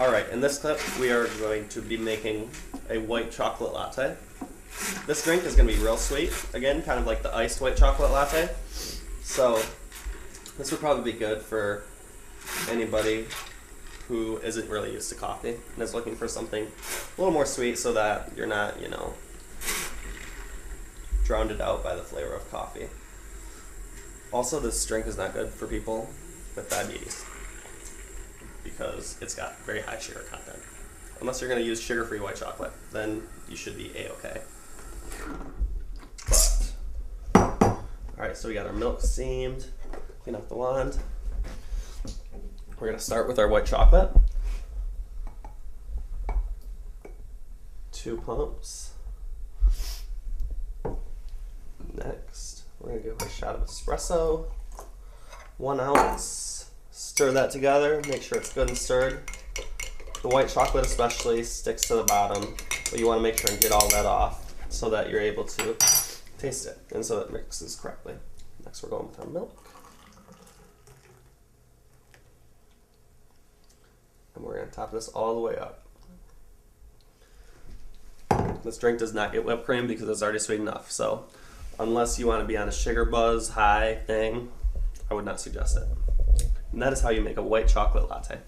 Alright, in this clip we are going to be making a white chocolate latte. This drink is going to be real sweet, again, kind of like the iced white chocolate latte. So this would probably be good for anybody who isn't really used to coffee and is looking for something a little more sweet so that you're not, drowned out by the flavor of coffee. Also, this drink is not good for people with diabetes because it's got very high sugar content. Unless you're going to use sugar-free white chocolate, then you should be A-okay. But, alright, so we got our milk steamed, clean up the wand. We're going to start with our white chocolate. 2 pumps. Next, we're going to give a shot of espresso. 1 ounce. Stir that together, make sure it's good and stirred. The white chocolate especially sticks to the bottom, but you want to make sure and get all that off so that you're able to taste it and so it mixes correctly. Next we're going with our milk. And we're going to top this all the way up. This drink does not get whipped cream because it's already sweet enough, so unless you want to be on a sugar buzz high thing, I would not suggest it. And that is how you make a white chocolate latte.